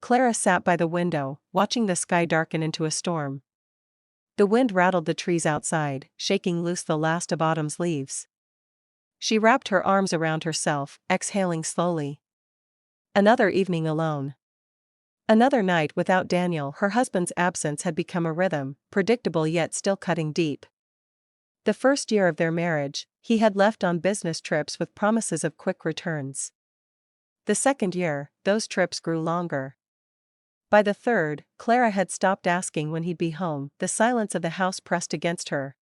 Clara sat by the window, watching the sky darken into a storm. The wind rattled the trees outside, shaking loose the last of autumn's leaves. She wrapped her arms around herself, exhaling slowly. Another evening alone. Another night without Daniel. Her husband's absence had become a rhythm, predictable yet still cutting deep. The first year of their marriage, he had left on business trips with promises of quick returns. The second year, those trips grew longer. By the third, Clara had stopped asking when he'd be home. The silence of the house pressed against her.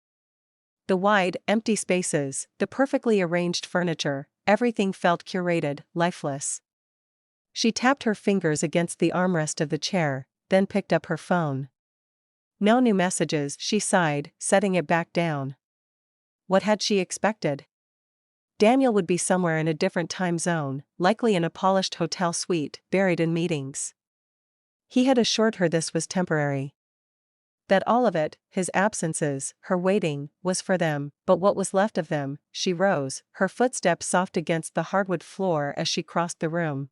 The wide, empty spaces, the perfectly arranged furniture, everything felt curated, lifeless. She tapped her fingers against the armrest of the chair, then picked up her phone. No new messages, she sighed, setting it back down. What had she expected? Daniel would be somewhere in a different time zone, likely in a polished hotel suite, buried in meetings. He had assured her this was temporary. That all of it, his absences, her waiting, was for them, but what was left of them? She rose, her footsteps soft against the hardwood floor as she crossed the room.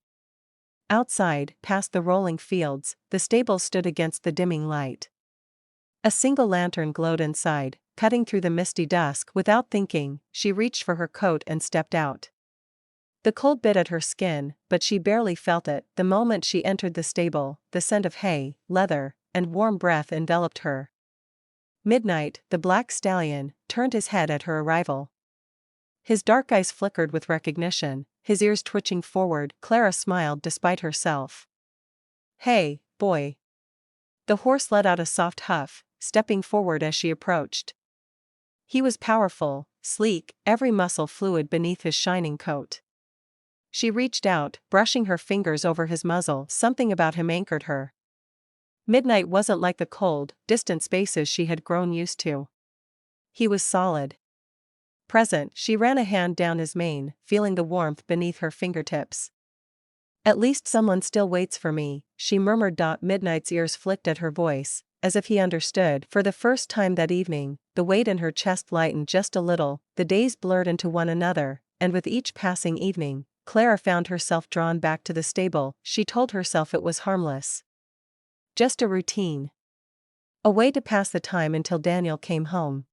Outside, past the rolling fields, the stable stood against the dimming light. A single lantern glowed inside, cutting through the misty dusk. Without thinking, she reached for her coat and stepped out. The cold bit at her skin, but she barely felt it. The moment she entered the stable, the scent of hay, leather, and warm breath enveloped her. Midnight, the black stallion, turned his head at her arrival. His dark eyes flickered with recognition, his ears twitching forward. Clara smiled despite herself. "Hey, boy." The horse let out a soft huff, stepping forward as she approached. He was powerful, sleek, every muscle fluid beneath his shining coat. She reached out, brushing her fingers over his muzzle. Something about him anchored her. Midnight wasn't like the cold, distant spaces she had grown used to. He was solid. Present, she ran a hand down his mane, feeling the warmth beneath her fingertips. "At least someone still waits for me," she murmured. Midnight's ears flicked at her voice, as if he understood. For the first time that evening, the weight in her chest lightened just a little. The days blurred into one another, and with each passing evening, Clara found herself drawn back to the stable. She told herself it was harmless. Just a routine. A way to pass the time until Daniel came home.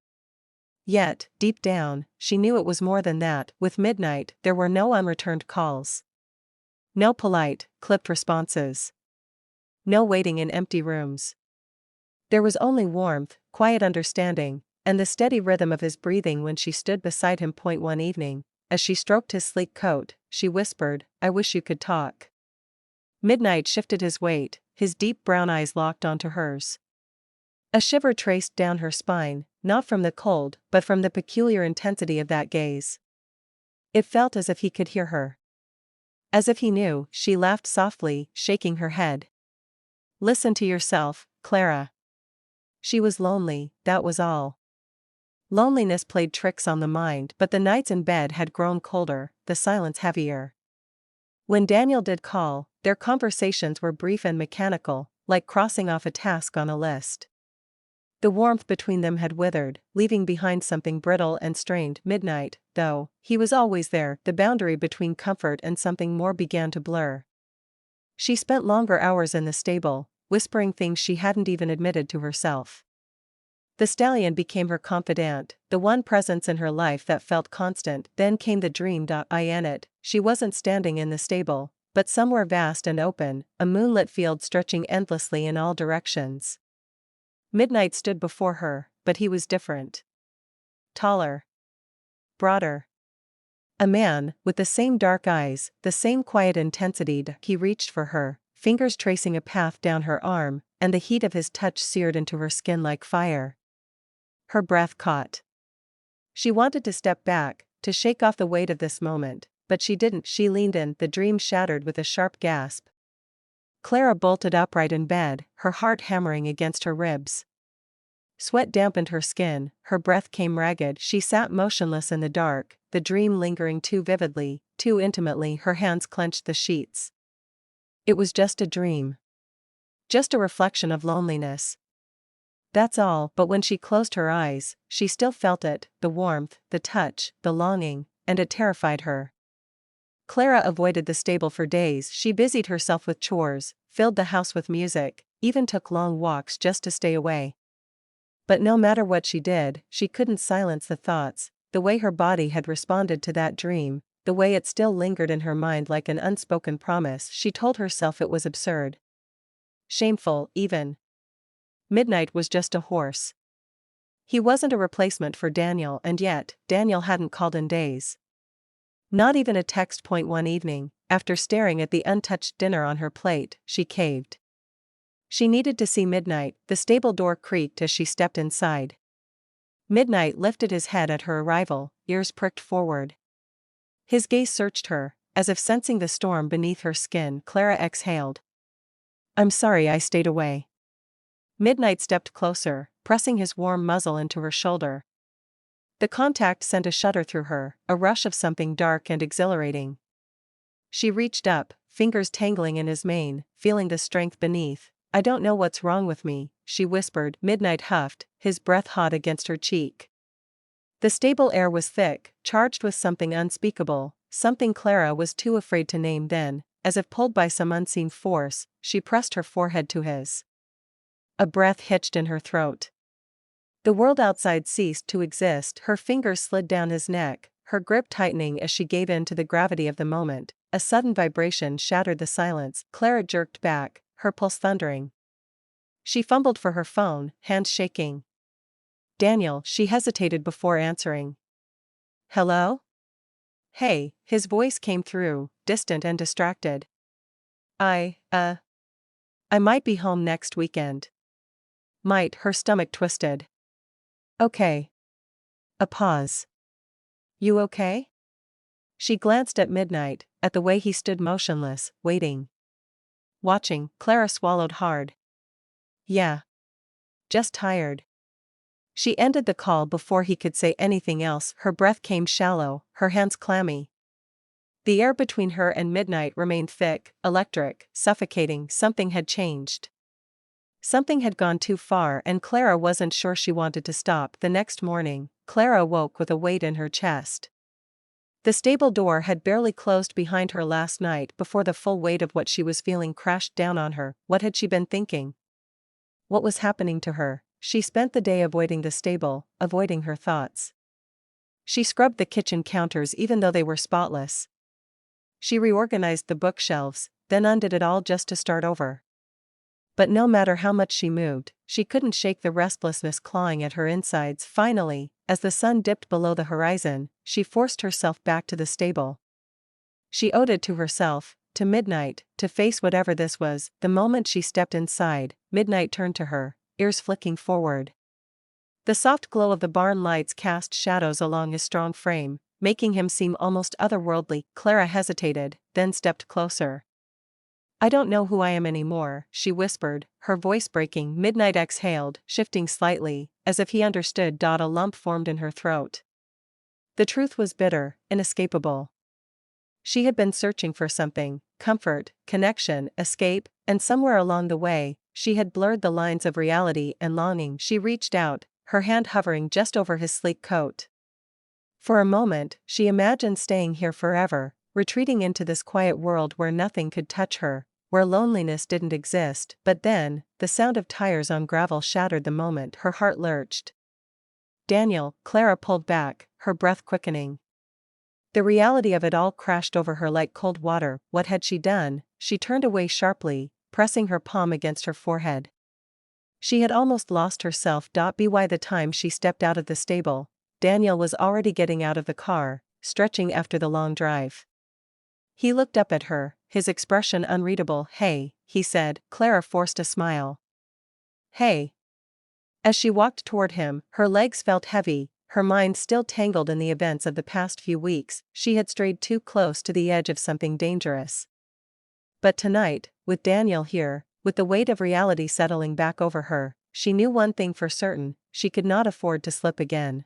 Yet, deep down, she knew it was more than that. With Midnight, there were no unreturned calls. No polite, clipped responses. No waiting in empty rooms. There was only warmth, quiet understanding, and the steady rhythm of his breathing when she stood beside him. One evening, as she stroked his sleek coat, she whispered, "I wish you could talk." Midnight shifted his weight, his deep brown eyes locked onto hers. A shiver traced down her spine, not from the cold, but from the peculiar intensity of that gaze. It felt as if he could hear her. As if he knew. She laughed softly, shaking her head. "Listen to yourself, Clara." She was lonely, that was all. Loneliness played tricks on the mind, but the nights in bed had grown colder, the silence heavier. When Daniel did call, their conversations were brief and mechanical, like crossing off a task on a list. The warmth between them had withered, leaving behind something brittle and strained. Midnight, though, he was always there. The boundary between comfort and something more began to blur. She spent longer hours in the stable, whispering things she hadn't even admitted to herself. The stallion became her confidant, the one presence in her life that felt constant. Then came the dream. In it, she wasn't standing in the stable, but somewhere vast and open, a moonlit field stretching endlessly in all directions. Midnight stood before her, but he was different. Taller. Broader. A man, with the same dark eyes, the same quiet intensity. He reached for her, fingers tracing a path down her arm, and the heat of his touch seared into her skin like fire. Her breath caught. She wanted to step back, to shake off the weight of this moment, but she didn't. She leaned in, the dream shattered with a sharp gasp. Clara bolted upright in bed, her heart hammering against her ribs. Sweat dampened her skin, her breath came ragged. She sat motionless in the dark, the dream lingering too vividly, too intimately. Her hands clenched the sheets. It was just a dream. Just a reflection of loneliness. That's all. But when she closed her eyes, she still felt it, the warmth, the touch, the longing, and it terrified her. Clara avoided the stable for days. She busied herself with chores, filled the house with music, even took long walks just to stay away. But no matter what she did, she couldn't silence the thoughts, the way her body had responded to that dream, the way it still lingered in her mind like an unspoken promise. She told herself it was absurd. Shameful, even. Midnight was just a horse. He wasn't a replacement for Daniel, and yet, Daniel hadn't called in days. Not even a text. One evening, after staring at the untouched dinner on her plate, she caved. She needed to see Midnight. The stable door creaked as she stepped inside. Midnight lifted his head at her arrival, ears pricked forward. His gaze searched her, as if sensing the storm beneath her skin. Clara exhaled. "I'm sorry I stayed away." Midnight stepped closer, pressing his warm muzzle into her shoulder. The contact sent a shudder through her, a rush of something dark and exhilarating. She reached up, fingers tangling in his mane, feeling the strength beneath. "I don't know what's wrong with me," she whispered. Midnight huffed, his breath hot against her cheek. The stable air was thick, charged with something unspeakable, something Clara was too afraid to name. Then, as if pulled by some unseen force, she pressed her forehead to his. A breath hitched in her throat. The world outside ceased to exist. Her fingers slid down his neck, her grip tightening as she gave in to the gravity of the moment. A sudden vibration shattered the silence. Clara jerked back, her pulse thundering. She fumbled for her phone, hands shaking. "Daniel," she hesitated before answering. "Hello?" "Hey," his voice came through, distant and distracted. I might be home next weekend." Might, her stomach twisted. "Okay." A pause. "You okay?" She glanced at Midnight, at the way he stood motionless, waiting. Watching. Clara swallowed hard. "Yeah. Just tired." She ended the call before he could say anything else. Her breath came shallow, her hands clammy. The air between her and Midnight remained thick, electric, suffocating. Something had changed. Something had gone too far, and Clara wasn't sure she wanted to stop. The next morning, Clara awoke with a weight in her chest. The stable door had barely closed behind her last night before the full weight of what she was feeling crashed down on her. What had she been thinking? What was happening to her? She spent the day avoiding the stable, avoiding her thoughts. She scrubbed the kitchen counters even though they were spotless. She reorganized the bookshelves, then undid it all just to start over. But no matter how much she moved, she couldn't shake the restlessness clawing at her insides. Finally, as the sun dipped below the horizon, she forced herself back to the stable. She owed it to herself, to Midnight, to face whatever this was. The moment she stepped inside, Midnight turned to her, ears flicking forward. The soft glow of the barn lights cast shadows along his strong frame, making him seem almost otherworldly. Clara hesitated, then stepped closer. "I don't know who I am anymore," she whispered, her voice breaking. Midnight exhaled, shifting slightly, as if he understood. A lump formed in her throat. The truth was bitter, inescapable. She had been searching for something: comfort, connection, escape, and somewhere along the way, she had blurred the lines of reality and longing. She reached out, her hand hovering just over his sleek coat. For a moment, she imagined staying here forever, retreating into this quiet world where nothing could touch her, where loneliness didn't exist. But then, the sound of tires on gravel shattered the moment. Her heart lurched. "Daniel," Clara pulled back, her breath quickening. The reality of it all crashed over her like cold water. What had she done? She turned away sharply, pressing her palm against her forehead. She had almost lost herself. By the time she stepped out of the stable, Daniel was already getting out of the car, stretching after the long drive. He looked up at her, his expression unreadable. "Hey," he said. Clara forced a smile. "Hey." As she walked toward him, her legs felt heavy, her mind still tangled in the events of the past few weeks. She had strayed too close to the edge of something dangerous. But tonight, with Daniel here, with the weight of reality settling back over her, she knew one thing for certain: she could not afford to slip again.